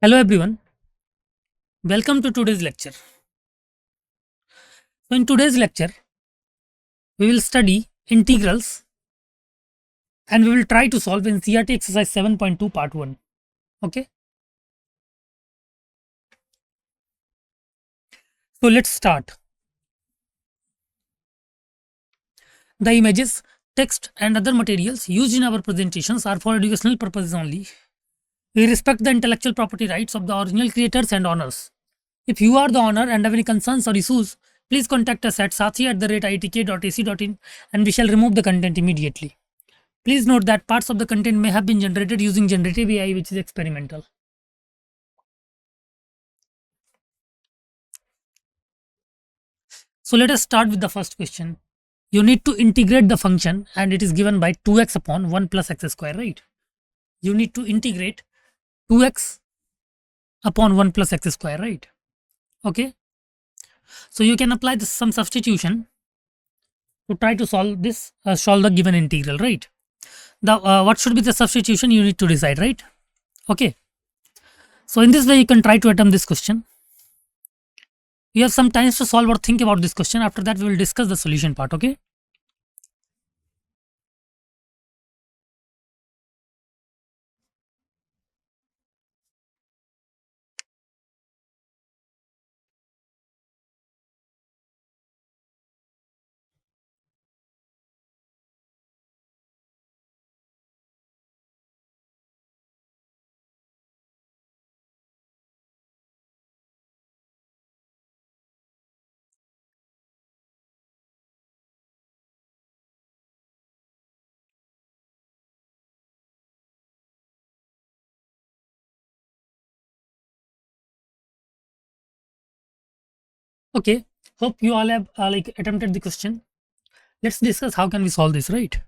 Hello everyone, welcome to today's lecture. So in today's lecture, we will study integrals and we will try to solve NCERT exercise 7.2 part 1. Okay, so let's start. The images, text and other materials used in our presentations are for educational purposes only. We respect the intellectual property rights of the original creators and owners. If you are the owner and have any concerns or issues, please contact us at sathi@iitk.ac.in and we shall remove the content immediately. Please note that parts of the content may have been generated using generative AI, which is experimental. So let us start with the first question. You need to integrate the function and it is given by 2x upon 1 plus x square, right? You need to integrate 2x upon 1 plus x square, right? Okay. So you can apply this some substitution to try to solve this, solve the given integral, right? The what should be the substitution you need to decide, right? Okay. So in this way you can try to attempt this question. You have some time to solve or think about this question. After that we will discuss the solution part. Okay. Okay, hope you all have attempted the question. Let's discuss how can we solve this, right?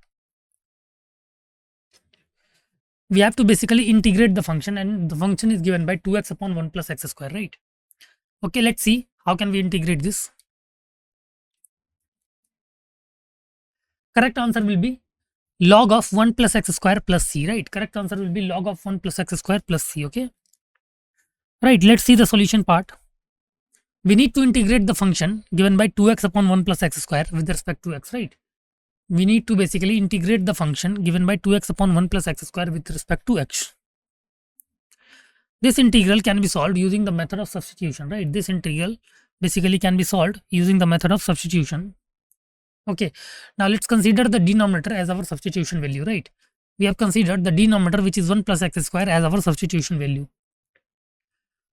We have to basically integrate the function and the function is given by 2x upon 1 plus x square, right? Okay, let's see how can we integrate this. Correct answer will be log of 1 plus x square plus c, right? Correct answer will be log of 1 plus x square plus c, okay? Right, let's see the solution part. We need to integrate the function given by 2x upon 1 plus x square with respect to x, right? We need to basically integrate the function given by 2x upon 1 plus x square with respect to x. This integral can be solved using the method of substitution, right? This integral basically can be solved using the method of substitution. Okay, now let's consider the denominator as our substitution value, right? We have considered the denominator, which is 1 plus x square, as our substitution value.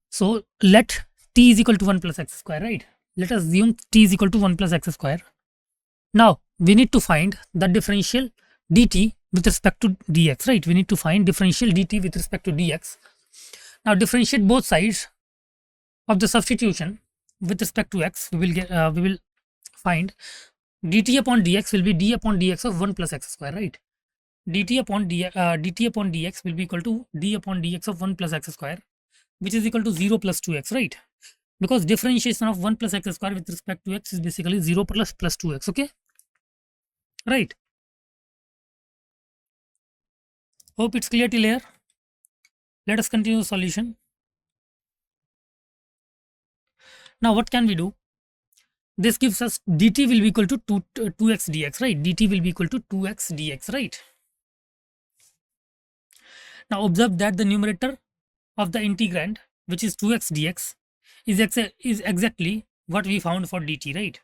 So let t is equal to 1 plus x square, right? Let us assume t is equal to 1 plus x square. Now we need to find the differential dt with respect to dx, right? We need to find differential dt with respect to dx. Now differentiate both sides of the substitution with respect to x. We will find dt upon dx will be d upon dx of 1 plus x square, right? dt upon dx will be equal to d upon dx of 1 plus x square, which is equal to 0 plus 2x, right? Because differentiation of 1 plus x square with respect to x is basically 0 plus 2x, okay? Right. Hope it's clear till here. Let us continue the solution. Now what can we do? This gives us dt will be equal to 2x dx, right? Dt will be equal to 2x dx, right? Now observe that the numerator of the integrand, which is 2x dx, is exactly what we found for dt, right?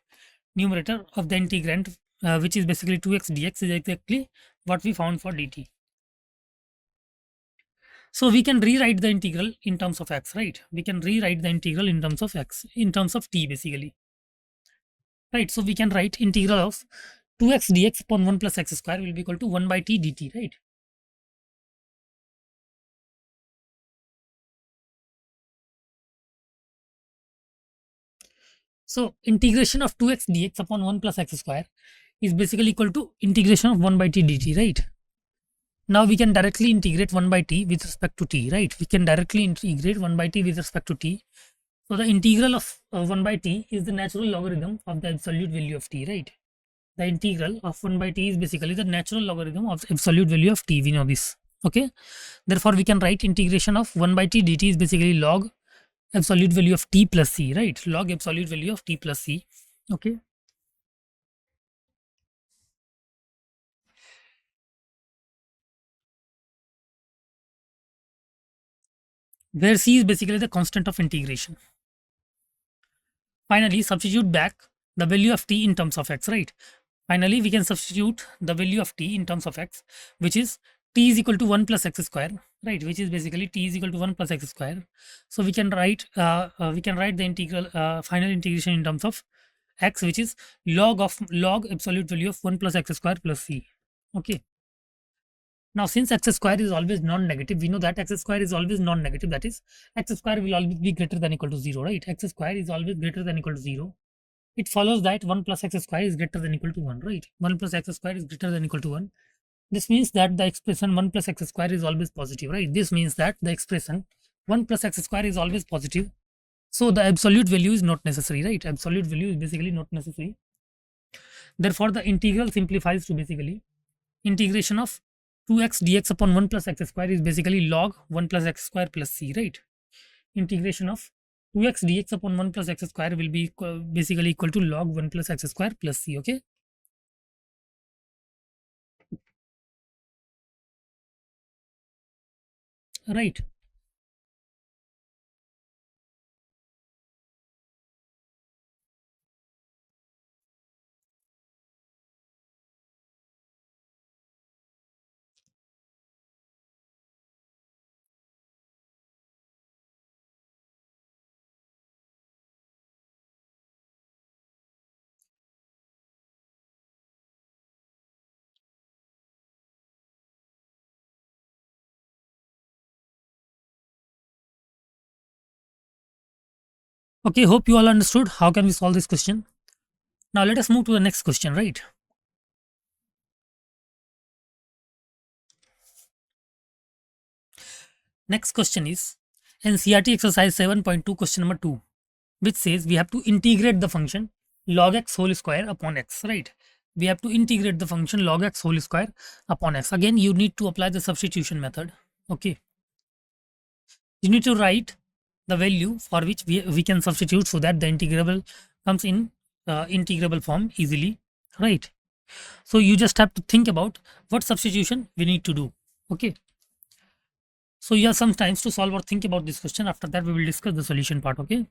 Numerator of the integrand, which is basically 2x dx, is exactly what we found for dt. So we can rewrite the integral in terms of x, right? We can rewrite the integral in terms of x, in terms of t basically. Right, so we can write integral of 2x dx upon 1 plus x square will be equal to 1 by t dt, right? So integration of 2x dx upon 1 plus x square is basically equal to integration of 1 by t dt, right? Now we can directly integrate 1 by t with respect to t, right? We can directly integrate 1 by t with respect to t. So the integral of 1 by t is the natural logarithm of the absolute value of t, right? The integral of 1 by t is basically the natural logarithm of absolute value of t. We know this. Okay, therefore we can write integration of 1 by t dt is basically log absolute value of t plus c, right? Log absolute value of t plus c. Okay, where c is basically the constant of integration. Finally, substitute back the value of t in terms of x, right? Finally, we can substitute the value of t in terms of x, which is t is equal to 1 plus x square, right? Which is basically t is equal to 1 plus x square. So we can write the integral final integration in terms of x, which is log absolute value of 1 plus x square plus c. Okay. Now, since x square is always non-negative, we know that x square is always non-negative. That is, x square will always be greater than equal to 0, right? X square is always greater than equal to 0. It follows that 1 plus x square is greater than equal to 1, right? 1 plus x square is greater than equal to 1. This means that the expression 1 plus x square is always positive, right? This means that the expression 1 plus x square is always positive. So the absolute value is not necessary, right? Absolute value is basically not necessary. Therefore, the integral simplifies to basically integration of 2x dx upon 1 plus x square is basically log 1 plus x square plus c, right? Integration of 2x dx upon 1 plus x square will be basically equal to log 1 plus x square plus c, okay? Right. Okay, hope you all understood how can we solve this question. Now let us move to the next question, right? Next question is NCERT exercise 7.2 question number 2, which says we have to integrate the function log x whole square upon x, right? We have to integrate the function log x whole square upon x. Again, you need to apply the substitution method. Okay. You need to write the value for which we can substitute so that the integrable comes in integrable form easily, right? So you just have to think about what substitution we need to do. Okay. So you have some times to solve or think about this question. After that, we will discuss the solution part. Okay.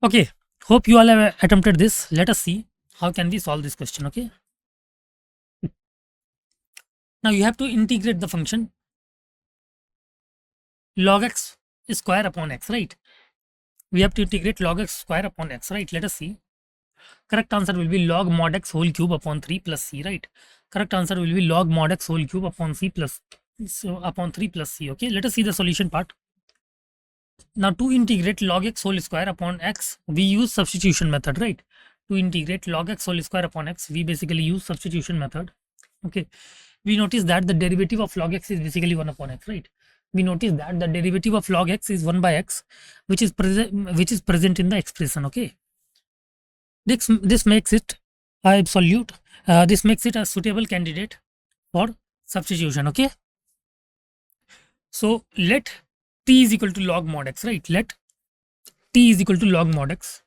Okay. Hope you all have attempted this. Let us see how can we solve this question. Okay. Now you have to integrate the function log x square upon x, right? We have to integrate log x square upon x, right? Let us see. Correct answer will be log mod x whole cube upon 3 plus c, right? Correct answer will be log mod x whole cube upon c plus so upon 3 plus c. Okay, let us see the solution part. Now to integrate log x whole square upon x, we use substitution method, right? To integrate log x whole square upon x, we basically use substitution method. Okay, we notice that the derivative of log x is basically 1 upon x, right? We notice that the derivative of log x is 1 by x, which is present in the expression. Okay, this makes it absolute. This makes it a suitable candidate for substitution. Okay, so let t is equal to log mod x, right? Let t is equal to log mod x.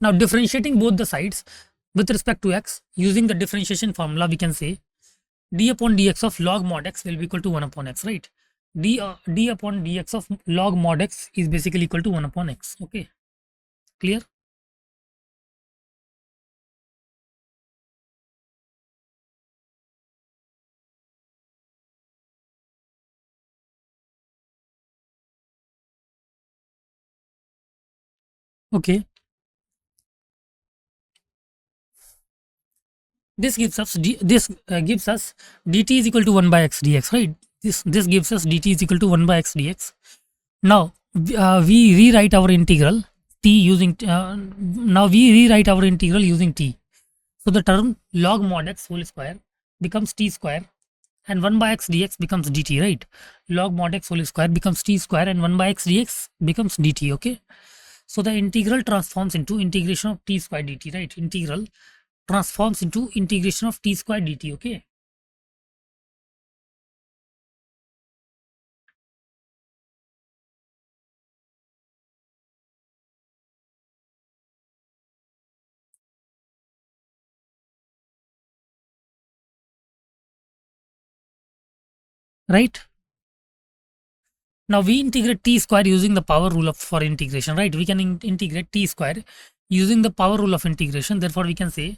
Now differentiating both the sides with respect to x using the differentiation formula, we can say d upon dx of log mod x will be equal to 1 upon x, right? D upon dx of log mod x is basically equal to 1 upon x. Okay, clear? Okay, this gives us gives us dt is equal to 1 by x dx, right? This gives us dt is equal to 1 by x dx. Now we rewrite our integral t using now we rewrite our integral using t. So the term log mod x whole square becomes t square, and 1 by x dx becomes dt, right? Log mod x whole square becomes t square, and 1 by x dx becomes dt. Okay, so the integral transforms into integration of t square dt, right? Integral transforms into integration of t square dt. Okay, right? Now we integrate t square using the power rule of for integration, right? We can integrate t square using the power rule of integration. Therefore, we can say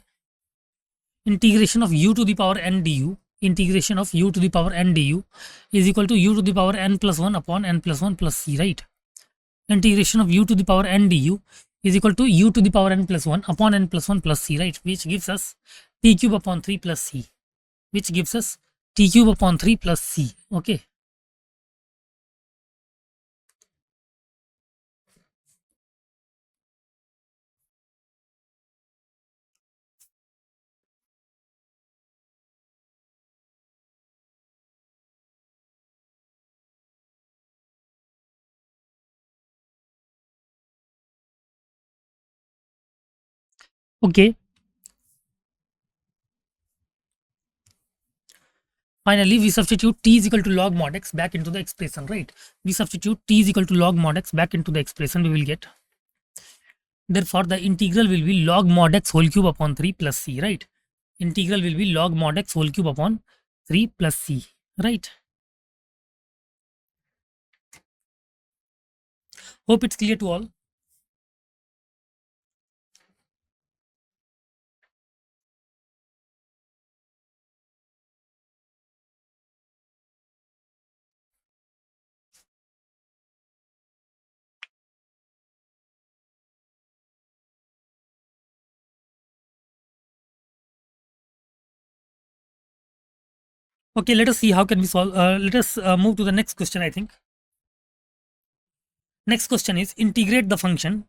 integration of u to the power n du, integration of u to the power n du is equal to u to the power n plus 1 upon n plus 1 plus c, right? Integration of u to the power n du is equal to u to the power n plus 1 upon n plus 1 plus c, right? Which gives us t cube upon 3 plus c, which gives us t cube upon 3 plus c. Okay. Okay. Finally, we substitute t is equal to log mod x back into the expression, right? We substitute t is equal to log mod x back into the expression. We will get, therefore, the integral will be log mod x whole cube upon 3 plus c, right? Integral will be log mod x whole cube upon 3 plus c, right? Hope it's clear to all. Okay, let us see how can we solve. Let us move to the next question, I think. Next question is integrate the function,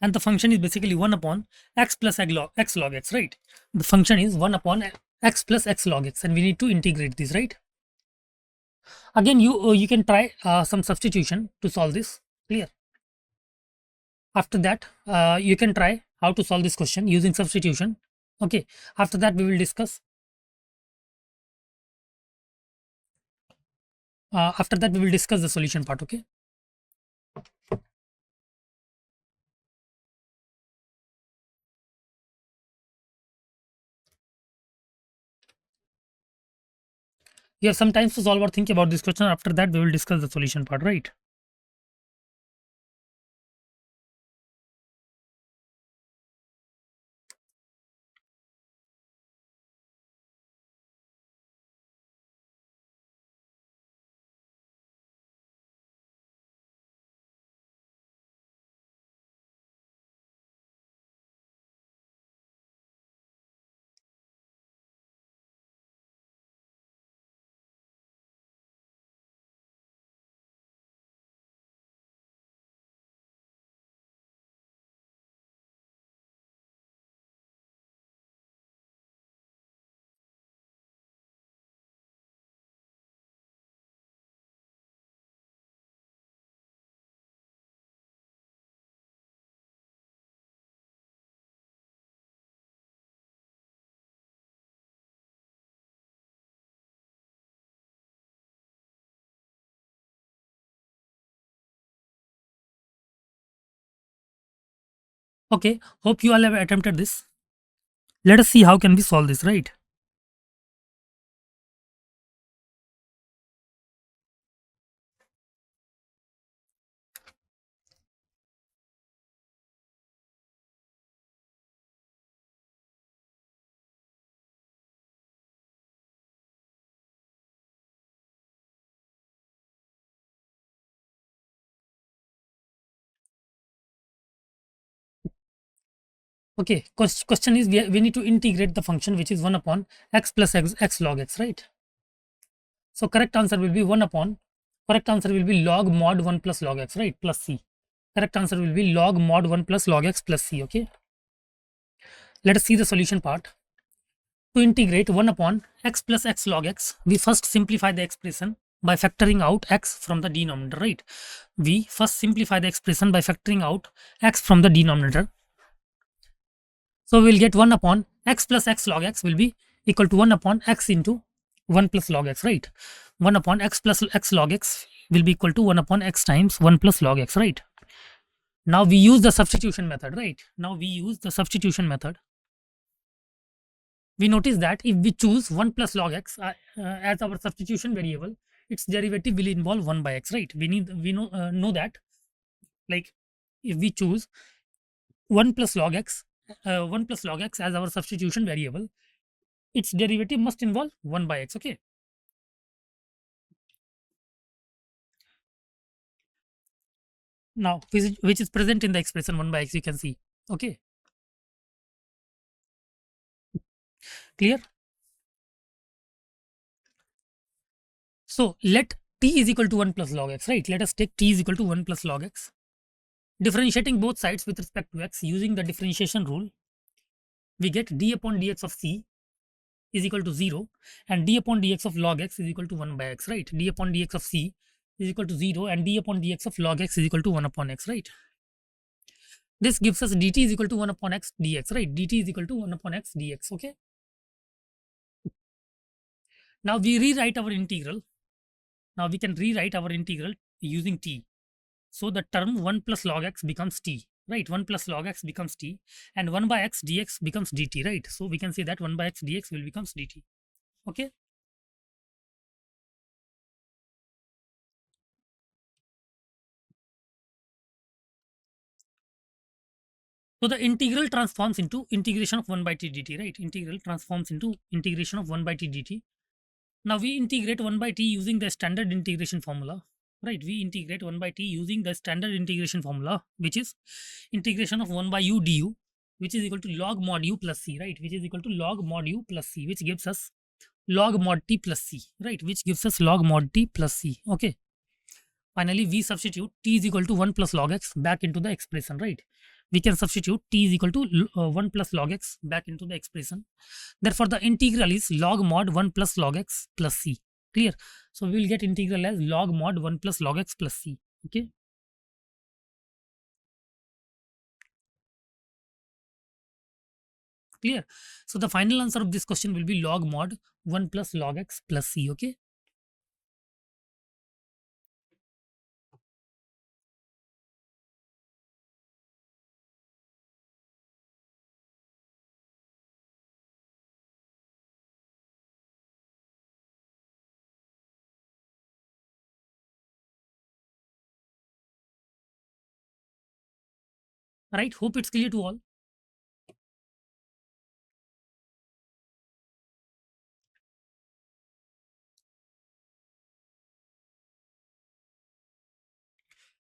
and the function is basically 1 upon x plus x log x, right? The function is 1 upon x plus x log x, and we need to integrate this, right? Again, you can try some substitution to solve this. Clear? After that, you can try how to solve this question using substitution. Okay. After that, we will discuss. After that, we will discuss the solution part. Okay. You have some time to solve or think about this question. After that, we will discuss the solution part, right? Okay. Hope you all have attempted this. Let us see how can we solve this, right? Okay, question is we need to integrate the function which is 1 upon x plus x log x, right? So correct answer will be 1 upon, correct answer will be log mod 1 plus log x, right? Plus c. Correct answer will be log mod 1 plus log x plus c, okay? Let us see the solution part. To integrate 1 upon x plus x log x, we first simplify the expression by factoring out x from the denominator, right? We first simplify the expression by factoring out x from the denominator. So we'll get 1 upon x plus x log x will be equal to 1 upon x into 1 plus log x, right? 1 upon x plus x log x will be equal to 1 upon x times 1 plus log x, right? Now we use the substitution method, right? Now we use the substitution method. We notice that if we choose 1 plus log x as our substitution variable, its derivative will involve 1 by x, right? We know that, like, if we choose 1 plus log x 1 plus log x as our substitution variable, its derivative must involve 1 by x, okay? Now which is present in the expression 1 by x, you can see, okay? Clear? So let t is equal to 1 plus log x, right? Let us take t is equal to 1 plus log x. Differentiating both sides with respect to x using the differentiation rule, we get d upon dx of c is equal to 0 and d upon dx of log x is equal to 1 by x, right? D upon dx of c is equal to 0 and d upon dx of log x is equal to 1 upon x, right? This gives us dt is equal to 1 upon x dx, right? Dt is equal to 1 upon x dx, okay? Now we rewrite our integral. Now we can rewrite our integral using t. So the term 1 plus log x becomes t, right? 1 plus log x becomes t and 1 by x dx becomes dt, right? So we can say that 1 by x dx will becomes dt, okay? So the integral transforms into integration of 1 by t dt, right? Integral transforms into integration of 1 by t dt. Now we integrate 1 by t using the standard integration formula, right? We integrate 1 by t using the standard integration formula, which is integration of 1 by u du, which is equal to log mod u plus c, right? Which is equal to log mod u plus c, which gives us log mod t plus c, right? Which gives us log mod t plus c, okay? Finally, we substitute t is equal to 1 plus log x back into the expression, right? We can substitute t is equal to 1 plus log x back into the expression. Therefore, the integral is log mod 1 plus log x plus c. Clear? So, we will get integral as log mod 1 plus log x plus c. Okay? Clear? So, the final answer of this question will be log mod 1 plus log x plus c. Okay? Right? Hope it's clear to all.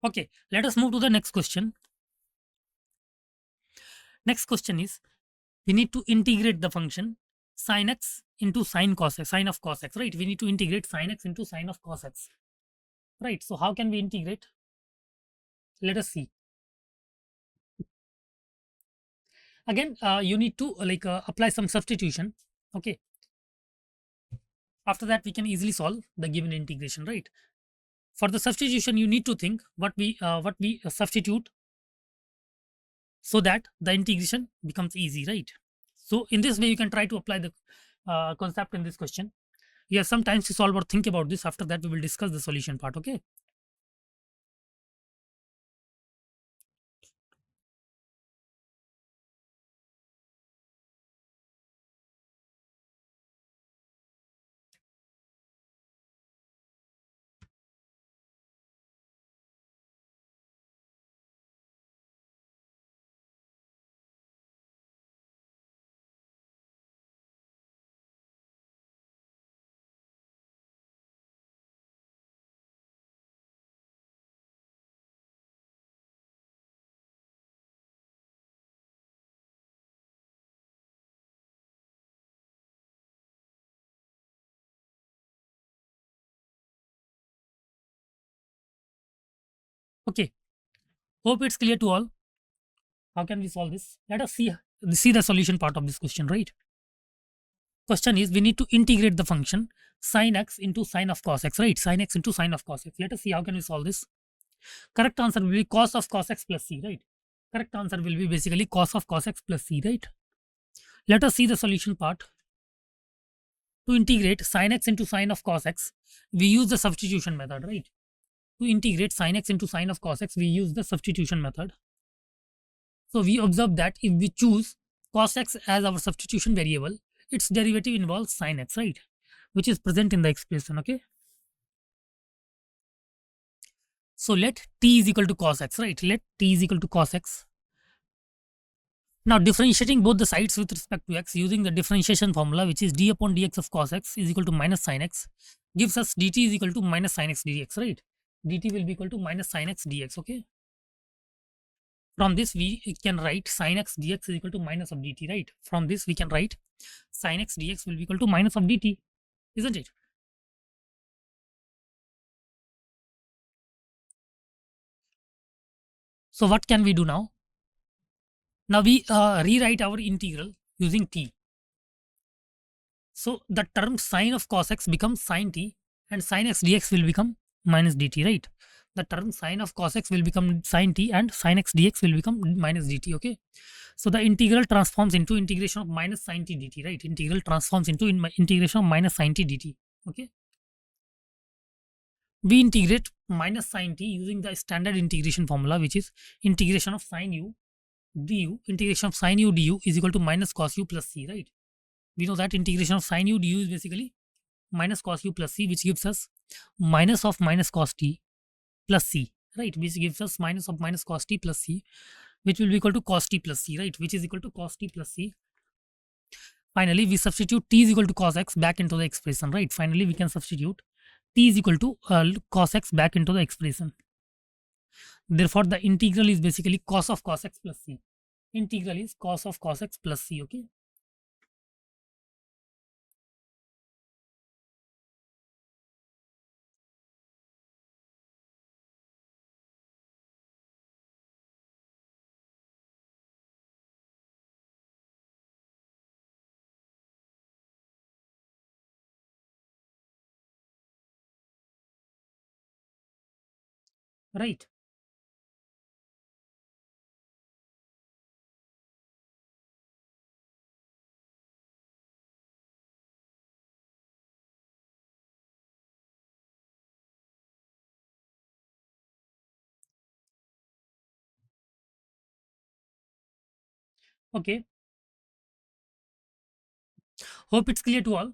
Okay, let us move to the next question. Next question is, we need to integrate the function sin x into sin cos x, sin of cos x, right? We need to integrate sin x into sin of cos x, right? So how can we integrate? Let us see. Again, you need to apply some substitution, okay? After that, we can easily solve the given integration, right? For the substitution, you need to think what we substitute so that the integration becomes easy, right? So in this way, you can try to apply the concept in this question. You have some time to solve or think about this. After that, we will discuss the solution part, okay? Okay, hope it's clear to all. How can we solve this? Let us see the solution part of this question, right? Question is, we need to integrate the function sin x into sine of cos x, right? Sin x into sine of cos x. Let us see how can we solve this. Correct answer will be cos of cos x plus c, right? Correct answer will be basically cos of cos x plus c, right? Let us see the solution part. To integrate sin x into sine of cos x, we use the substitution method, right? To integrate sin x into sine of cos x, we use the substitution method. So we observe that if we choose cos x as our substitution variable, its derivative involves sin x, right? Which is present in the expression, okay? So let t is equal to cos x, right? Let t is equal to cos x. Now differentiating both the sides with respect to x using the differentiation formula, which is d upon dx of cos x is equal to minus sin x, gives us dt is equal to minus sin x dx, right? Dt will be equal to minus sin x dx, okay? From this we can write sin x dx is equal to minus of dt, right? From this we can write sin x dx will be equal to minus of dt, isn't it? So what can we do now? Now we rewrite our integral using t. So the term sine of cos x becomes sin t and sin x dx will become minus dt, right? The term sine of cos x will become sin t and sin x dx will become minus dt, okay? So the integral transforms into integration of minus sin t dt, right? Integral transforms into integration of minus sin t dt, okay? We integrate minus sin t using the standard integration formula, which is integration of sin u du, integration of sin u du is equal to minus cos u plus c, right? We know that integration of sin u du is basically minus cos u plus c, which gives us minus of minus cos t plus c, right? Which gives us minus of minus cos t plus c, which will be equal to cos t plus c, right? Which is equal to cos t plus c. Finally, we substitute t is equal to cos x back into the expression, right? Finally, we can substitute t is equal to cos x back into the expression. Therefore, the integral is basically cos of cos x plus c. Integral is cos of cos x plus c, okay? Right. Okay. Hope it's clear to all.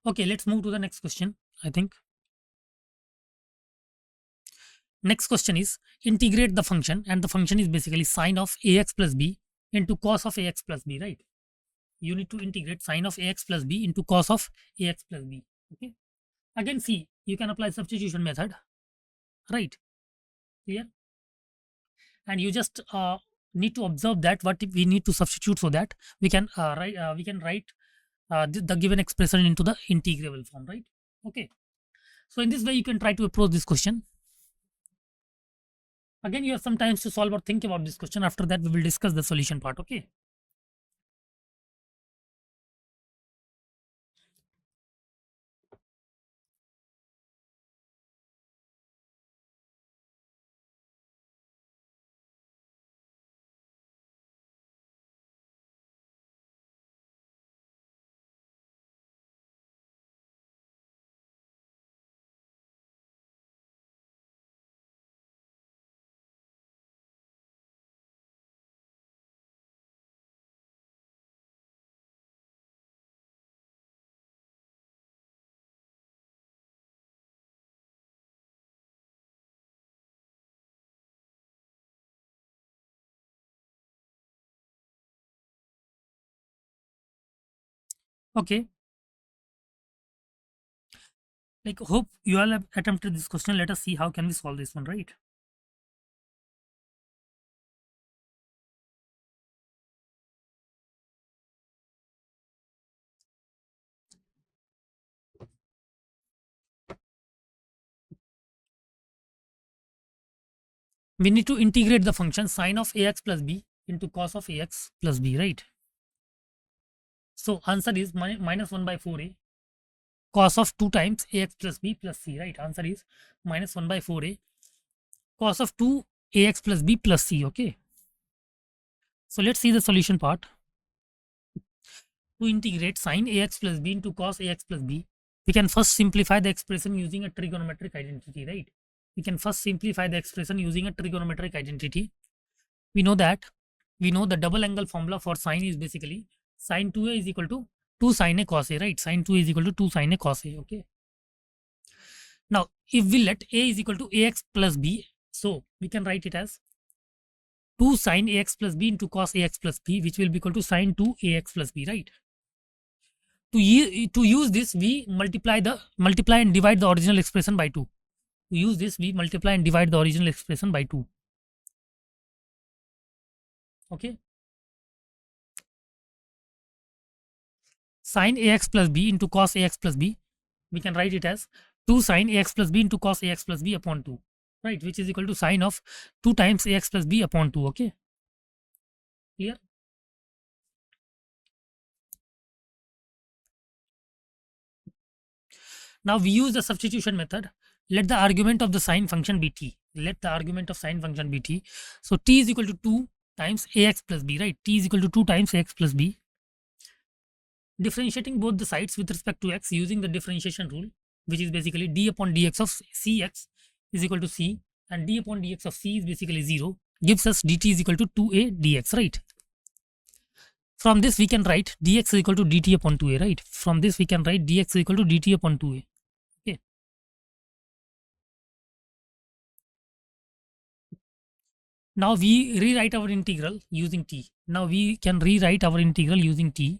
Okay, let's move to the next question. I think next question is integrate the function, and the function is basically sine of ax plus b into cos of ax plus b, right? You need to integrate sine of ax plus b into cos of ax plus b, okay? Again, see, you can apply substitution method, right? Clear? And you just need to observe that what we need to substitute so that we can write the given expression into the integrable form, right? Okay. So in this way, you can try to approach this question. Again, you have some time to solve or think about this question. After that, we will discuss the solution part. Okay. Okay. Like, hope you all have attempted this question. Let us see how can we solve this one, right? we need to integrate the function sine of ax plus b into cos of ax plus b, right? So answer is minus 1 by 4a cos of 2 times ax plus b plus c, right? Answer is minus 1 by 4a cos of 2 ax plus b plus c, okay? So let's see the solution part. To integrate sine ax plus b into cos ax plus b, we can first simplify the expression using a trigonometric identity, right? We can first simplify the expression using a trigonometric identity. We know the double angle formula for sine is basically sine 2a is equal to 2 sine a cos a, right? Sine 2 is equal to 2 sine a cos a, okay? Now, if we let a is equal to ax plus b, so we can write it as 2 sine ax plus b into cos ax plus b, which will be equal to sine 2 ax plus b, right? To use this, we multiply and divide the original expression by 2. To use this, we multiply and divide the original expression by 2. Okay. Sine ax plus b into cos ax plus b, we can write it as 2 sine ax plus b into cos ax plus b upon 2, right? Which is equal to sine of 2 times ax plus b upon 2. Okay. Clear? Now we use the substitution method. Let the argument of the sine function be t. Let the argument of sine function be t. So t is equal to 2 times ax plus b, right? T is equal to 2 times ax plus b. Differentiating both the sides with respect to x using the differentiation rule, which is basically d upon dx of cx is equal to c, and d upon dx of c is basically 0, gives us dt is equal to 2a dx, right? From this we can write dx is equal to dt upon 2a, right? From this we can write dx is equal to dt upon 2a. Okay. Now we rewrite our integral using t. Now we can rewrite our integral using t.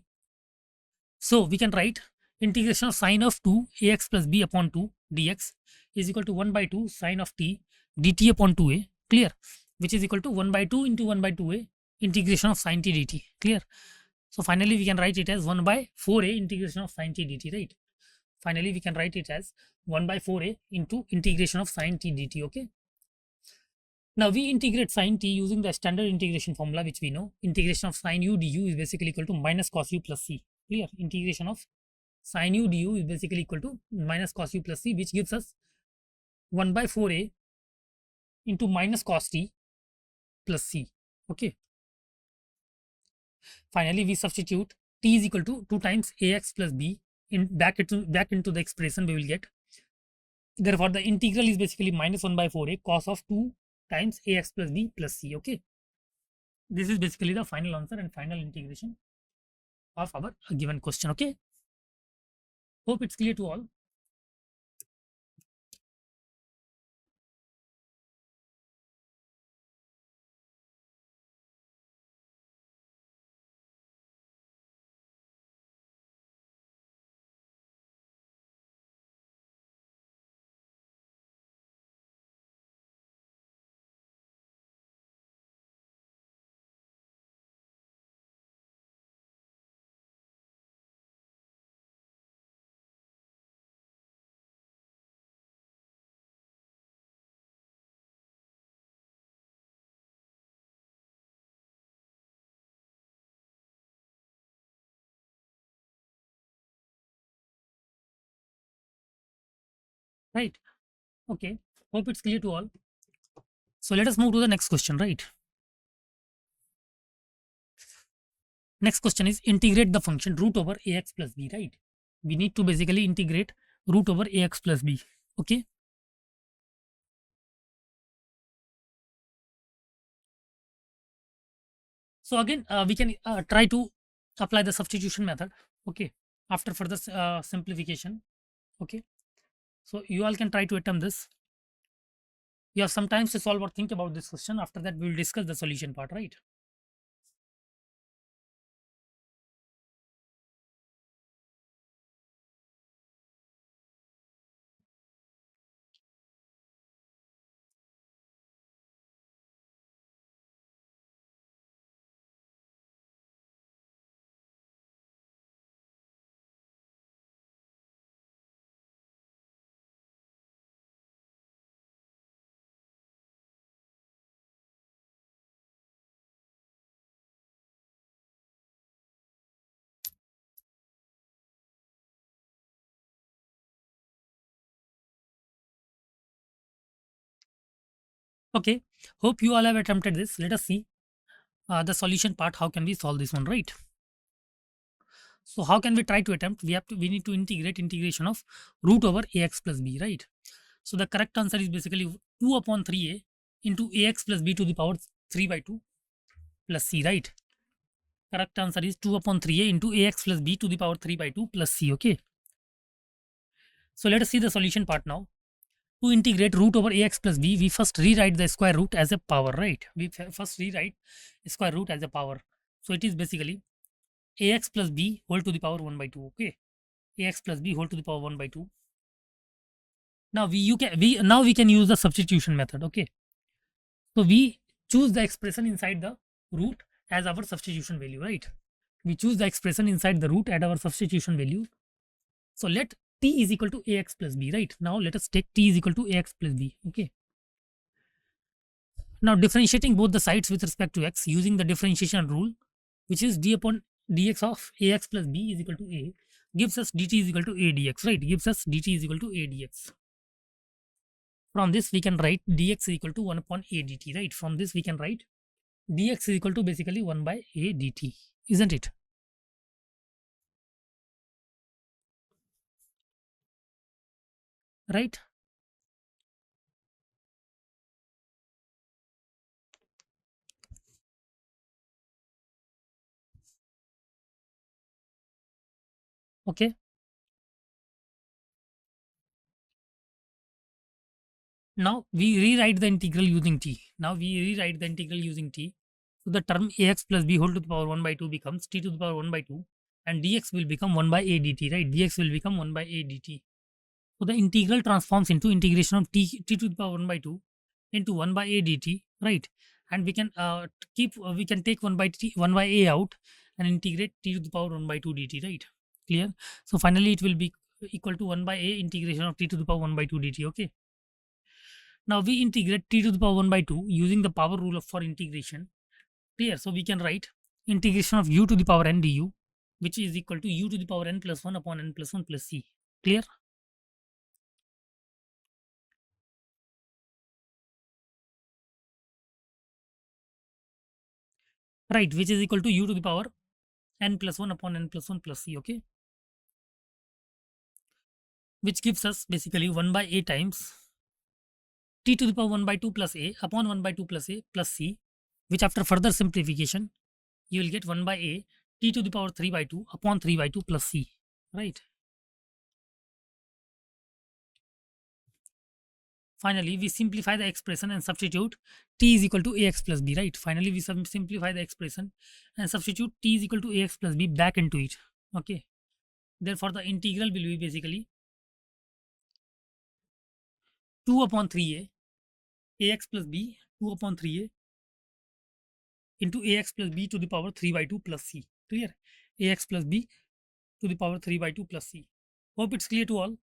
So we can write integration of sine of 2 ax plus b upon 2 dx is equal to 1 by 2 sine of t dt upon 2a, clear? Which is equal to 1 by 2 into 1 by 2a integration of sine t dt, clear? So finally we can write it as 1 by 4a integration of sine t dt, right? Finally we can write it as 1 by 4a into integration of sine t dt, okay? Now we integrate sine t using the standard integration formula, which we know. Integration of sine u du is basically equal to minus cos u plus c. Clear? Integration of sine u du is basically equal to minus cos u plus c, which gives us 1 by 4a into minus cos t plus c. Okay. Finally, we substitute t is equal to 2 times ax plus b in back into the expression we will get. Therefore, the integral is basically minus 1 by 4a cos of 2 times ax plus b plus c. Okay. This is basically the final answer and final integration of our given question. Okay. Hope it's clear to all. Right. Okay. Hope it's clear to all. So let us move to the next question, right? Next question is integrate the function root over ax plus b, right? We need to basically integrate root over ax plus b. Okay. So again, we can try to apply the substitution method. Okay. After further simplification. Okay. So you all can try to attempt this. You have some time to solve or think about this question. After that, we will discuss the solution part, right? Okay, hope you all have attempted this. Let us see the solution part. How can we solve this one, right? So how can we try to attempt? We need to integrate integration of root over ax plus b, right? So the correct answer is basically 2 upon 3a into ax plus b to the power 3 by 2 plus c, right? Correct answer is 2 upon 3a into ax plus b to the power 3 by 2 plus c, okay? So let us see the solution part now. To integrate root over ax plus b, we first rewrite the square root as a power, right? We first rewrite square root as a power. So it is basically ax plus b whole to the power 1 by 2, okay? Ax plus b whole to the power 1 by 2. Now we can use the substitution method, okay? So we choose the expression inside the root as our substitution value, right? We choose the expression inside the root at our substitution value. So let t is equal to ax plus b, right? Now let us take t is equal to ax plus b, okay? Now differentiating both the sides with respect to x using the differentiation rule, which is d upon dx of ax plus b is equal to a, gives us dt is equal to a dx, right? Gives us dt is equal to a dx. From this we can write dx is equal to 1 upon a dt, right? From this we can write dx is equal to basically 1 by a dt, isn't it? Right? Okay. Now we rewrite the integral using t. Now we rewrite the integral using t. So the term ax plus b whole to the power 1 by 2 becomes t to the power 1 by 2 and dx will become 1 by a dt, right? Dx will become 1 by a dt. So the integral transforms into integration of t to the power 1 by 2 into 1 by a dt, right? And we can we can take 1 by a out and integrate t to the power 1 by 2 dt, right? Clear? So finally it will be equal to 1 by a integration of t to the power 1 by 2 dt, okay? Now we integrate t to the power 1 by 2 using the power rule for integration. Clear? So we can write integration of u to the power n du, which is equal to u to the power n plus 1 upon n plus 1 plus c. Clear? Right, which is equal to u to the power n plus 1 upon n plus 1 plus c, okay? Which gives us basically 1 by a times t to the power 1 by 2 plus a upon 1 by 2 plus a plus c, which after further simplification, you will get 1 by a t to the power 3 by 2 upon 3 by 2 plus c, right? Finally, we simplify the expression and substitute t is equal to ax plus b, right? Finally, we simplify the expression and substitute t is equal to ax plus b back into it, okay? Therefore, the integral will be basically 2 upon 3a ax plus b 2 upon 3a into ax plus b to the power 3 by 2 plus c. Clear? Ax plus b to the power 3 by 2 plus c. Hope it's clear to all.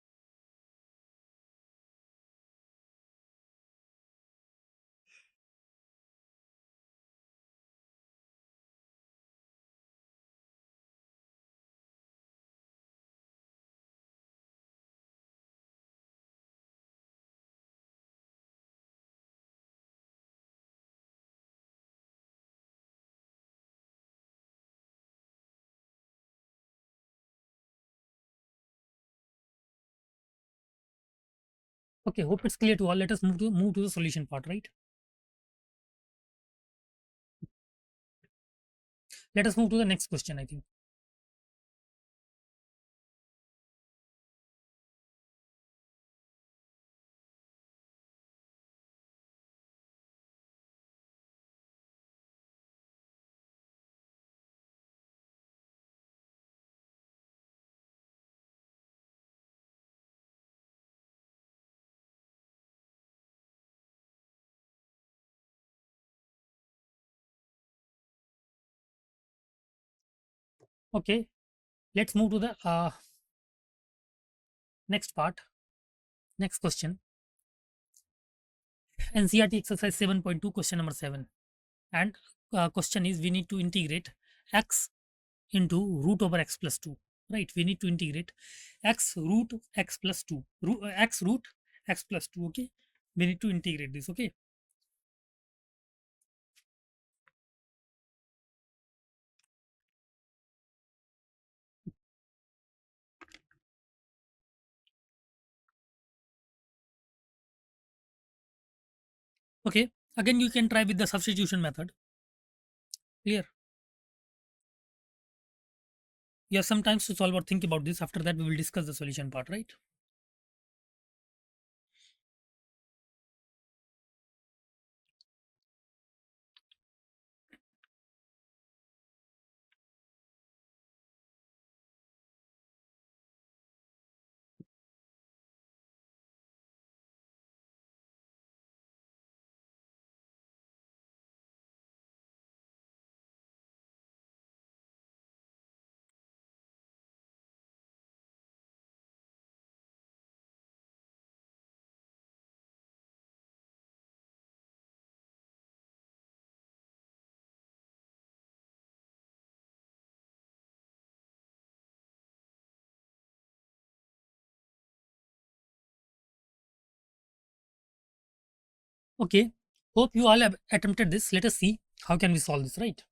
Okay, hope it's clear to all. Let us move to the solution part, right? Let us move to the next question, I think. Okay, let's move to the next part, next question. NCRT exercise 7.2, question number 7. And question is we need to integrate x into root over x plus 2, right? We need to integrate x root x plus 2, x root x plus 2, okay? We need to integrate this, okay? Okay, again you can try with the substitution method. Clear? You have some time to solve or think about this. After that, we will discuss the solution part, right? Okay, hope you all have attempted this. Let us see how can we solve this, right?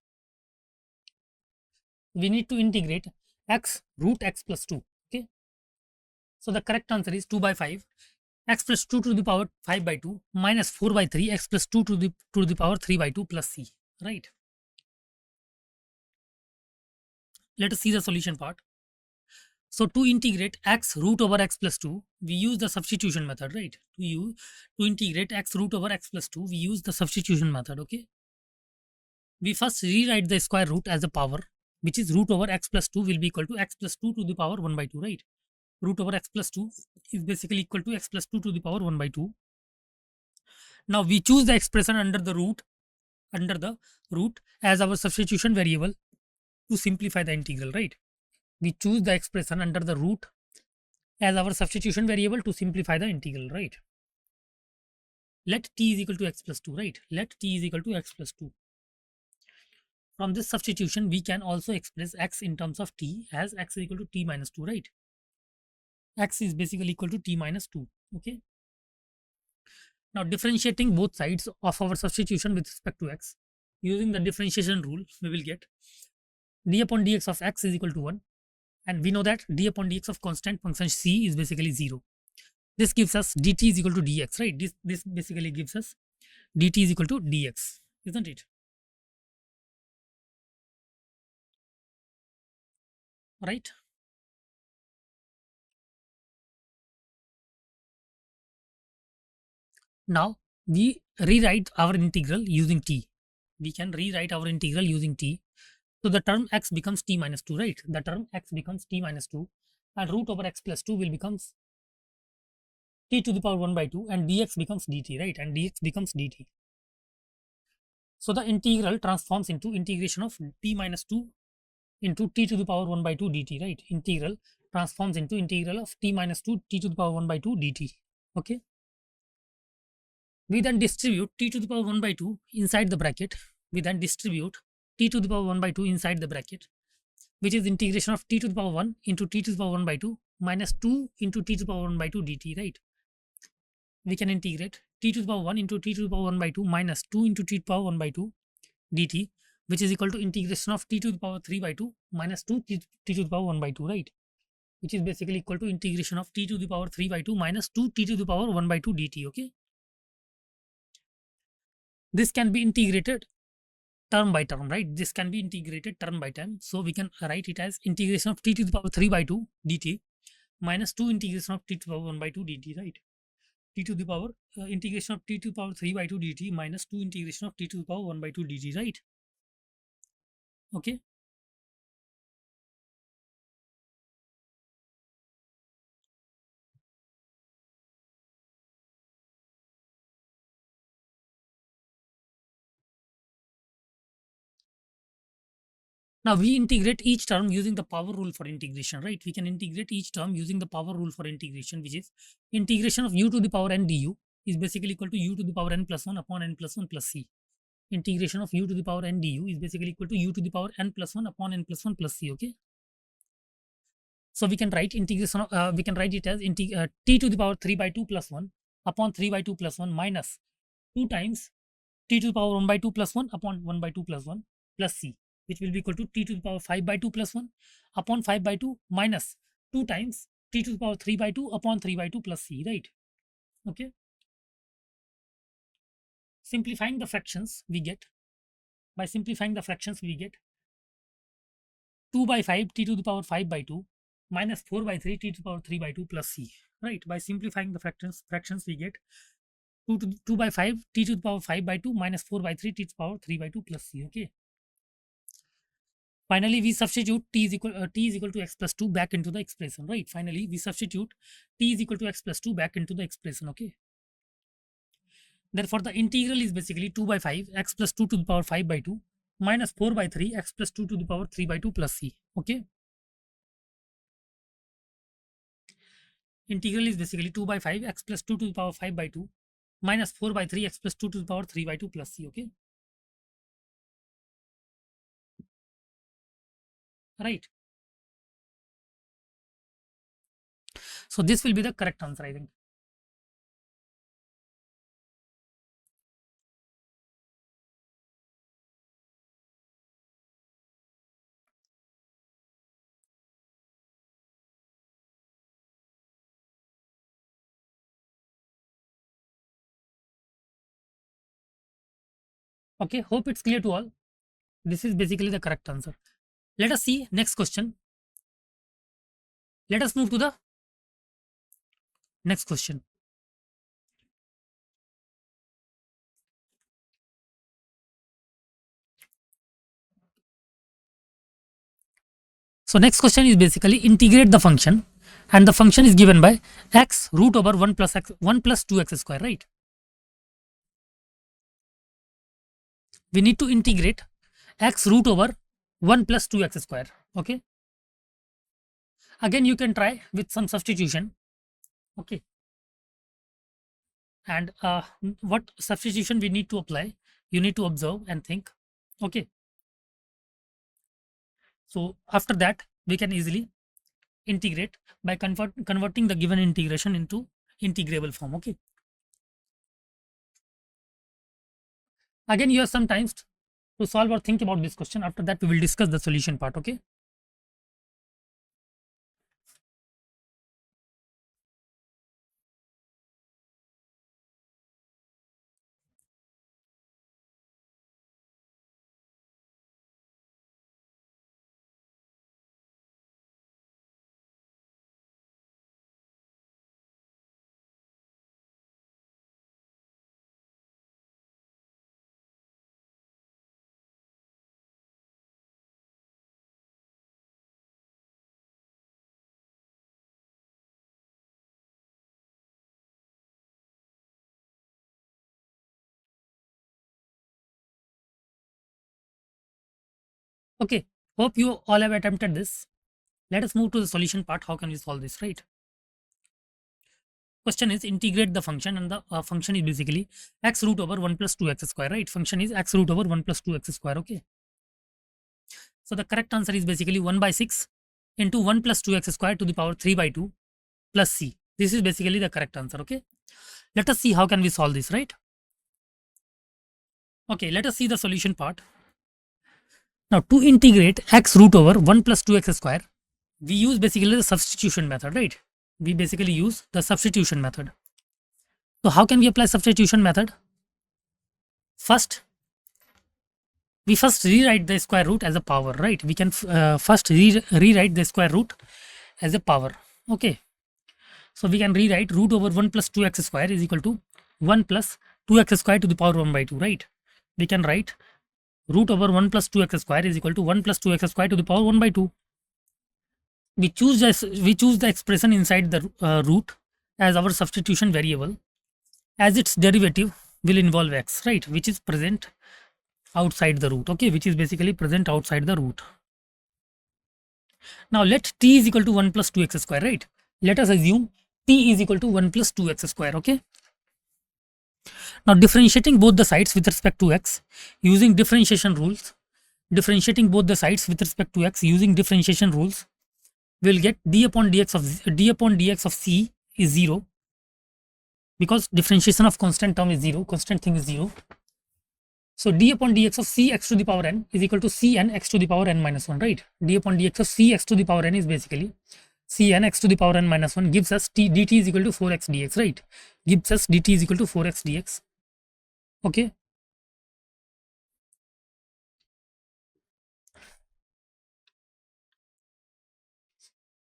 We need to integrate x root x plus 2. Okay, so the correct answer is 2 by 5 x plus 2 to the power 5 by 2 minus 4 by 3 x plus 2 to the power 3 by 2 plus c, right? Let us see the solution part. So to integrate x root over x plus 2, we use the substitution method, right? To integrate x root over x plus 2, we use the substitution method. Okay, we first rewrite the square root as a power, which is root over x plus 2 will be equal to x plus 2 to the power 1 by 2, right? Root over x plus 2 is basically equal to x plus 2 to the power 1 by 2. Now we choose the expression under the root as our substitution variable to simplify the integral, right? We choose the expression under the root as our substitution variable to simplify the integral, right? Let t is equal to x plus 2, right? Let t is equal to x plus 2. From this substitution, we can also express x in terms of t as x is equal to t minus 2, right? X is basically equal to t minus 2. Okay. Now differentiating both sides of our substitution with respect to x, using the differentiation rule, we will get d upon dx of x is equal to 1. And we know that d upon dx of constant function c is basically 0. This gives us dt is equal to dx, right? This basically gives us dt is equal to dx, isn't it? Right? Now we rewrite our integral using t. We can rewrite our integral using t. So the term x becomes t minus 2, right? The term x becomes t minus 2, and root over x plus 2 will becomes t to the power 1 by 2, and dx becomes dt, right? And dx becomes dt. So the integral transforms into integration of t minus 2 into t to the power 1 by 2 dt, right? Integral transforms into integral of t minus 2 t to the power 1 by 2 dt. Okay. We then distribute t to the power 1 by 2 inside the bracket. We then distribute t to the power 1 by 2 inside the bracket, which is integration of t to the power 1 into t to the power 1 by 2 minus 2 into t to the power 1 by 2 dt, right? We can integrate t to the power 1 into t to the power 1 by 2 minus 2 into t to the power 1 by 2 dt, which is equal to integration of t to the power 3 by 2 minus 2 t to the power 1 by 2, right? Which is basically equal to integration of t to the power 3 by 2 minus 2 t to the power 1 by 2 dt. Okay. This can be integrated term by term, right? This can be integrated term by term. So we can write it as integration of t to the power 3 by 2 dt minus 2 integration of t to the power 1 by 2 dt, right? T to the power integration of t to the power 3 by 2 dt minus 2 integration of t to the power 1 by 2 dt, right? Okay. Now we integrate each term using the power rule for integration, right? We can integrate each term using the power rule for integration, which is integration of u to the power n du is basically equal to u to the power n plus 1 upon n plus 1 plus c. Integration of u to the power n du is basically equal to u to the power n plus 1 upon n plus 1 plus c. Okay. So we can write integration of, we can write it as t to the power 3 by 2 plus 1 upon 3 by 2 plus 1 minus 2 times t to the power 1 by 2 plus 1 upon 1 by 2 plus 1 plus c, which will be equal to t to the power 5 by 2 plus 1 upon 5 by 2 minus 2 times t to the power 3 by 2 upon 3 by 2 plus c, right? Okay. simplifying the fractions we get, by simplifying the fractions we get 2 by 5 t to the power 5 by 2 minus 4 by 3 t to the power 3 by 2 plus c, right? By simplifying the fractions we get 2 by 5 t to the power 5 by 2 minus 4 by 3 t to the power 3 by 2 plus c. Okay, finally we substitute t is equal to x plus 2 back into the expression, right? Finally we substitute t is equal to x plus 2 back into the expression. Okay, therefore the integral is basically 2 by 5 x plus 2 to the power 5 by 2 minus 4 by 3 x plus 2 to the power 3 by 2 plus c. Okay, integral is basically 2 by 5 x plus 2 to the power 5 by 2 minus 4 by 3 x plus 2 to the power 3 by 2 plus c. Okay, right? So this will be the correct answer, I think. Okay, hope it's clear to all. This is basically the correct answer. Let us see next question. Let us move to the next question. So next question is basically integrate the function, and the function is given by x root over 1 plus 2x square, right? We need to integrate x root over 1 plus 2x square. Okay, again you can try with some substitution. Okay, and what substitution we need to apply, you need to observe and think. Okay, so after that we can easily integrate by converting the given integration into integrable form. Okay, again you have some time to solve or think about this question. After that we will discuss the solution part. Okay, okay, hope you all have attempted this. Let us move to the solution part. How can we solve this, right? Question is integrate the function, and the function is basically x root over 1 plus 2x square, right? Function is x root over 1 plus 2x square. Okay, so the correct answer is basically 1 by 6 into 1 plus 2x square to the power 3 by 2 plus c. This is basically the correct answer. Okay, let us see how can we solve this, right? Okay, let us see the solution part. Now to integrate x root over 1 plus 2x square, we use basically the substitution method, right? We basically use the substitution method. So how can we apply substitution method? We first rewrite the square root as a power, right? We can first rewrite the square root as a power. Okay, so we can rewrite root over 1 plus 2x square is equal to 1 plus 2x square to the power 1 by 2, right? We can write root over 1 plus 2x square is equal to 1 plus 2x square to the power 1 by 2. We choose the expression inside the root as our substitution variable, as its derivative will involve x, right, which is present outside the root. Okay, which is basically present outside the root. Now let t is equal to 1 plus 2x square, right? Let us assume t is equal to 1 plus 2x square. Okay, now differentiating both the sides with respect to x using differentiation rules, we'll get d upon dx of c is 0, because differentiation of constant term is 0, constant thing is 0. So d upon dx of c x to the power n is equal to c n x to the power n minus 1, right? D upon dx of c x to the power n is basically c n x to the power n minus 1, gives us dt is equal to 4x dx, right? Gives us dt is equal to 4x dx. Okay.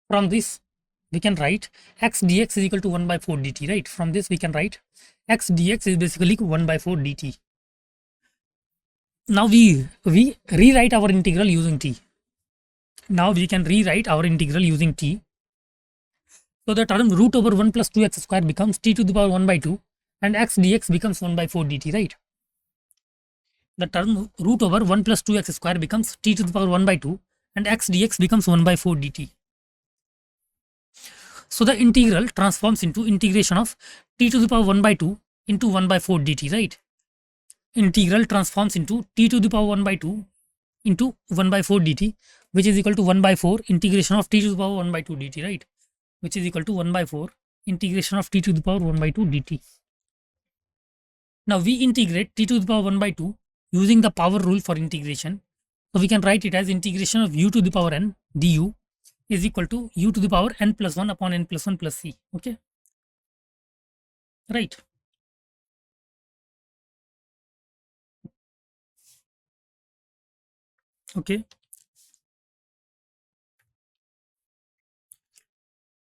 From this, we can write x dx is equal to 1 by 4 dt, right? From this, we can write x dx is basically 1 by 4 dt. Now we rewrite our integral using t. Now we can rewrite our integral using t. So the term root over 1 plus 2x square becomes t to the power 1 by 2 and x dx becomes 1 by 4 dt, right? The term root over 1 plus 2x square becomes t to the power 1 by 2 and x dx becomes 1 by 4 dt. So the integral transforms into integration of t to the power 1 by 2 into 1 by 4 dt, right? Integral transforms into t to the power 1 by 2 into 1 by 4 dt, which is equal to 1 by 4 integration of t to the power 1 by 2 dt, right? Which is equal to 1 by 4 integration of t to the power 1 by 2 dt. Now we integrate t to the power 1 by 2 using the power rule for integration. So we can write it as integration of u to the power n du is equal to u to the power n plus 1 upon n plus 1 plus c. Okay. Right. Okay.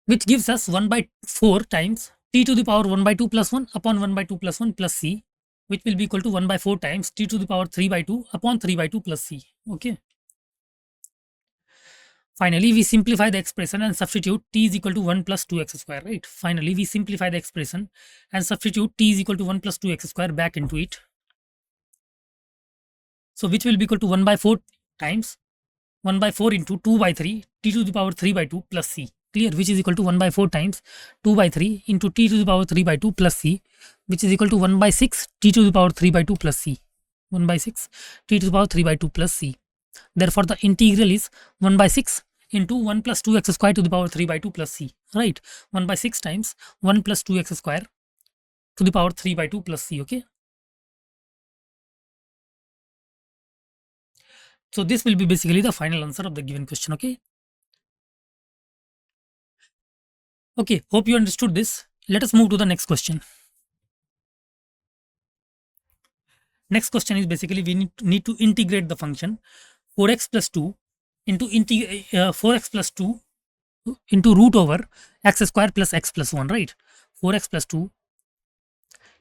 Which gives us 1 by 4 times t to the power 1 by 2 plus 1 upon 1 by 2 plus 1 plus c, which will be equal to 1 by 4 times t to the power 3 by 2 upon 3 by 2 plus c. Okay. Finally, we simplify the expression and substitute t is equal to 1 plus 2x square, right? Finally, we simplify the expression and substitute t is equal to 1 plus 2x square back into it. So, which will be equal to 1 by 4 times 1 by 4 into 2 by 3 t to the power 3 by 2 plus c. Clear? Which is equal to 1 by 4 times 2 by 3 into t to the power 3 by 2 plus c, which is equal to 1 by 6 t to the power 3 by 2 plus c. 1 by 6 t to the power 3 by 2 plus c. Therefore, the integral is 1 by 6 into 1 plus 2x square to the power 3 by 2 plus c, right? 1 by 6 times 1 plus 2x square to the power 3 by 2 plus c, okay? So this will be basically the final answer of the given question, okay? Okay, hope you understood this. Let us move to the next question. Next question is basically we need to integrate the function 4x plus 2 into 4x plus 2 into root over x square plus x plus 1, right? 4x plus 2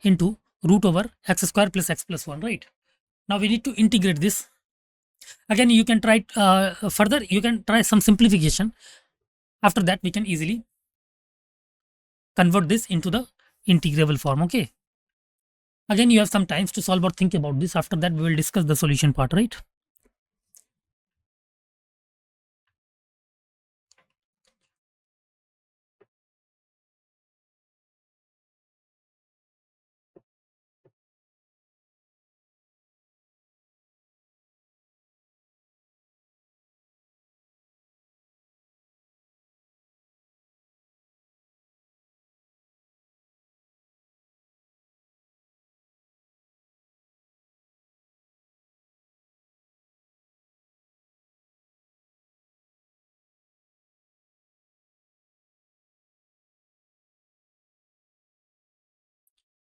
into root over x square plus x plus 1, right? Now we need to integrate this. Again, you can try further, you can try some simplification. After that, we can easily convert this into the integrable form, okay? Again, you have some times to solve or think about this. After that, we will discuss the solution part, right?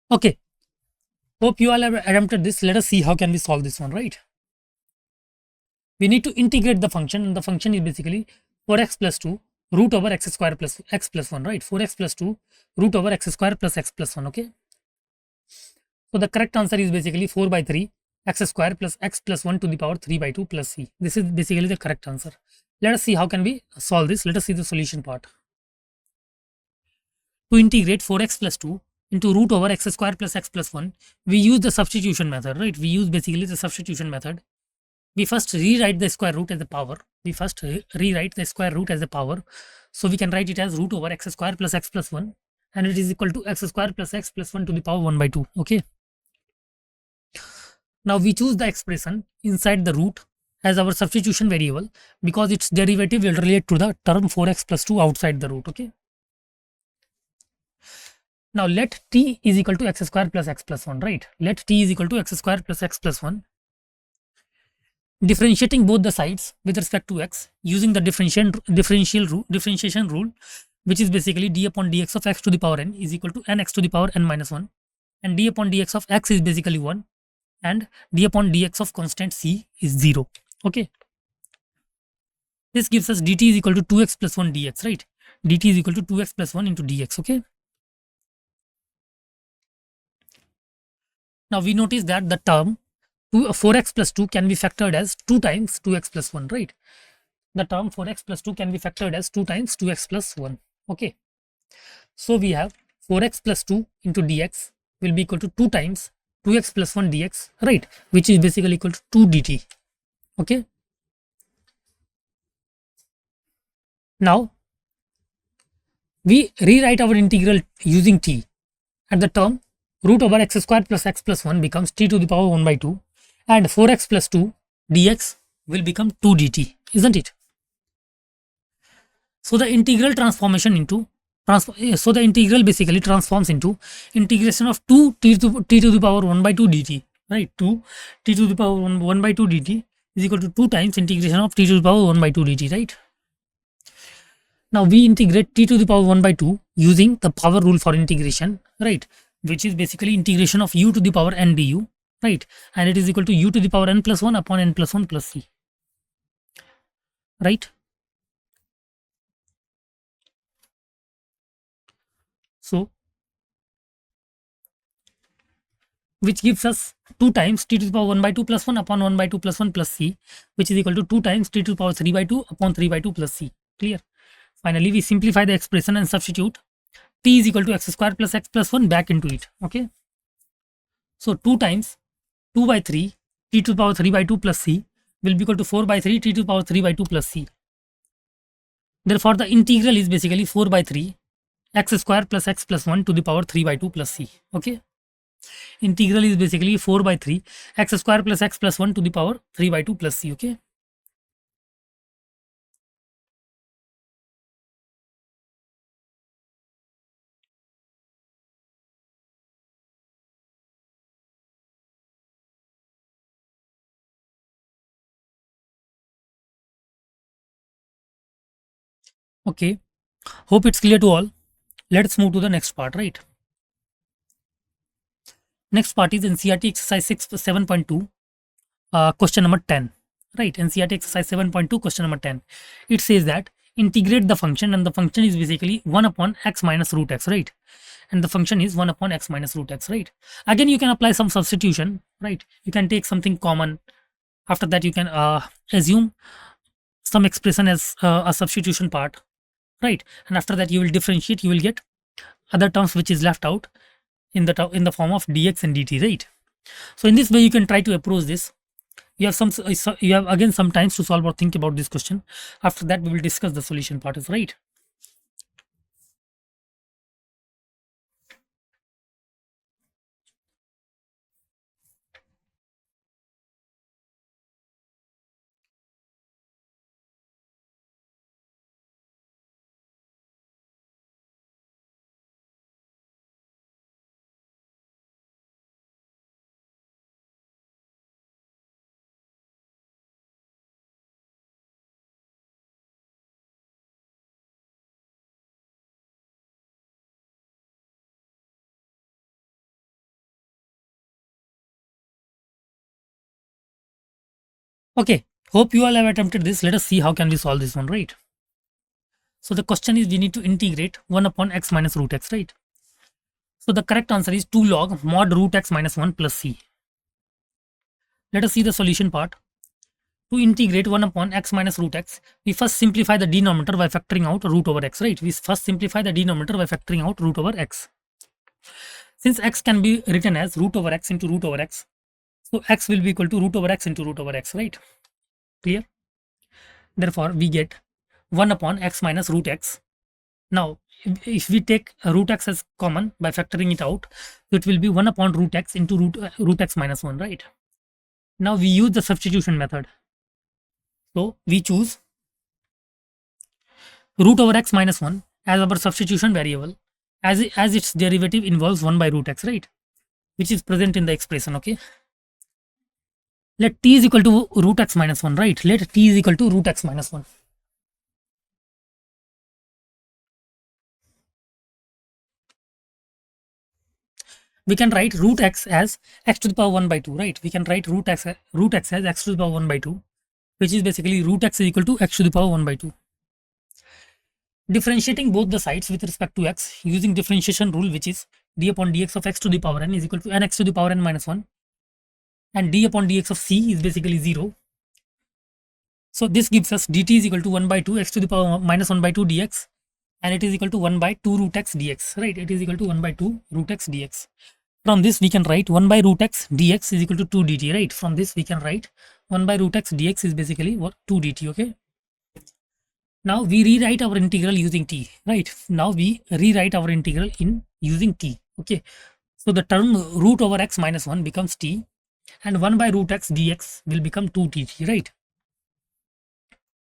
Okay. Hope you all have attempted this. Let us see how can we solve this one, right? We need to integrate the function, and the function is basically 4x plus 2 root over x square plus x plus 1, right? 4x plus 2 root over x square plus x plus 1, okay? So the correct answer is basically 4 by 3 x square plus x plus 1 to the power 3 by 2 plus c. This is basically the correct answer. Let us see how can we solve this. Let us see the solution part. To integrate 4x plus 2 into root over x square plus x plus 1, we use the substitution method, right? We use basically the substitution method. We first rewrite the square root as a power. Rewrite the square root as a power. So we can write it as root over x square plus x plus 1, and it is equal to x square plus x plus 1 to the power 1 by 2, okay? Now we choose the expression inside the root as our substitution variable because its derivative will relate to the term 4x plus 2 outside the root, okay? Now let t is equal to x square plus x plus 1, right? Let t is equal to x square plus x plus 1. Differentiating both the sides with respect to x using the differentiation rule, which is basically d upon dx of x to the power n is equal to nx to the power n minus 1. and d upon dx of x is basically 1, and d upon dx of constant c is 0. Okay, this gives us dt is equal to 2x plus 1 dx, right? Dt is equal to 2x plus 1 into dx. Okay, now we notice that the term 4x plus 2 can be factored as 2 times 2x plus 1, right? The term 4x plus 2 can be factored as 2 times 2x plus 1. Okay, so we have 4x plus 2 into dx will be equal to 2 times 2x plus 1 dx, right? Which is basically equal to 2 dt. Okay, now we rewrite our integral using t. At the term root over x square plus x plus 1 becomes t to the power 1 by 2, and 4x plus 2 dx will become 2 dt, isn't it? So the integral transformation into so the integral basically transforms into integration of 2 t to the power 1 by 2 dt, right? 2 t to the power 1 by 2 dt is equal to 2 times integration of t to the power 1 by 2 dt, right? Now we integrate t to the power 1 by 2 using the power rule for integration, right? Which is basically integration of u to the power n du, right? And it is equal to u to the power n plus 1 upon n plus 1 plus c, right? So which gives us 2 times t to the power 1 by 2 plus 1 upon 1 by 2 plus 1 plus c, which is equal to 2 times t to the power 3 by 2 upon 3 by 2 plus c. Clear? Finally, we simplify the expression and substitute t is equal to x square plus x plus 1 back into it. Okay. So 2 times 2 by 3 t to the power 3 by 2 plus c will be equal to 4 by 3 t to the power 3 by 2 plus c. Therefore, the integral is basically 4 by 3 x square plus x plus 1 to the power 3 by 2 plus c. Okay. Integral is basically 4 by 3 x square plus x plus 1 to the power 3 by 2 plus c. Okay. Okay. Hope it's clear to all. Let's move to the next part, right? Next part is NCERT exercise 7.2, question number 10, right? NCERT exercise 7.2, question number 10. It says that integrate the function, and the function is basically 1 upon x minus root x, right? And the function is 1 upon x minus root x, right? Again, you can apply some substitution, right? You can take something common. After that, you can assume some expression as a substitution part, right? And after that, you will differentiate, you will get other terms which is left out in the form of dx and dt, right? So in this way you can try to approach this. You have again some times to solve or think about this question. After that we will discuss the solution part, is right? Okay, hope you all have attempted this. Let us see how can we solve this one, right? So the question is, we need to integrate 1 upon x minus root x, right? So the correct answer is 2 log mod root x minus 1 plus c. Let us see the solution part. To integrate 1 upon x minus root x, we first simplify the denominator by factoring out root over x, right? We first simplify the denominator by factoring out root over x. Since x can be written as root over x into root over x, so x will be equal to root over x into root over x, right? Clear? Therefore, we get 1 upon x minus root x. Now, if we take root x as common by factoring it out, so it will be 1 upon root x into root x minus 1, right? Now, we use the substitution method. So, we choose root over x minus 1 as our substitution variable, as its derivative involves 1 by root x, right? Which is present in the expression, okay? Let t is equal to root x minus 1, right? Let t is equal to root x minus 1. we can write root x as x to the power 1 by 2, right? We can write root x as x to the power 1 by 2, which is basically root x is equal to x to the power 1 by 2. Differentiating both the sides with respect to x using differentiation rule, which is d upon dx of x to the power n is equal to nx to the power n minus 1, and d upon dx of c is basically 0. So this gives us dt is equal to 1 by 2 x to the power minus 1 by 2 dx, and it is equal to 1 by 2 root x dx, right? It is equal to 1 by 2 root x dx. From this we can write 1 by root x dx is equal to 2 dt, right? From this we can write 1 by root x dx is basically what 2 dt, okay? Now we rewrite our integral using t, right? Now we rewrite our integral in using t, okay? So the term root over x minus 1 becomes t, and 1 by root x dx will become 2 dt, right?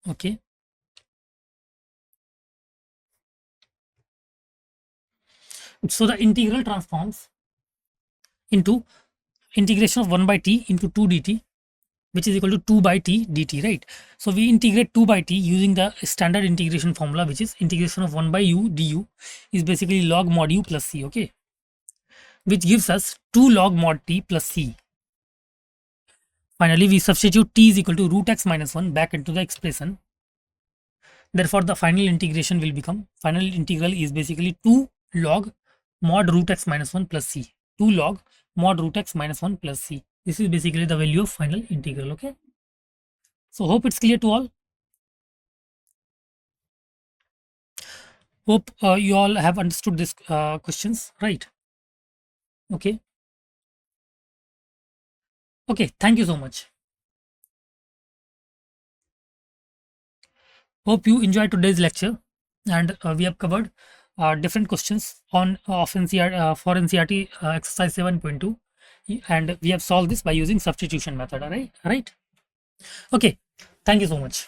Okay. So the integral transforms into integration of 1 by t into 2 dt, which is equal to 2 by t dt, right? So we integrate 2 by t using the standard integration formula, which is integration of 1 by u du is basically log mod u plus c, okay? Which gives us 2 log mod t plus c. Finally, we substitute t is equal to root x minus 1 back into the expression. Therefore, the final integration will become, final integral is basically 2 log mod root x minus 1 plus c. 2 log mod root x minus 1 plus c. This is basically the value of final integral, okay? So hope it's clear to all. Hope you all have understood this questions, right? Okay. Okay, thank you so much. Hope you enjoyed today's lecture, and we have covered different questions on of NCR, for NCRT exercise 7.2, and we have solved this by using substitution method, all right? Okay, thank you so much.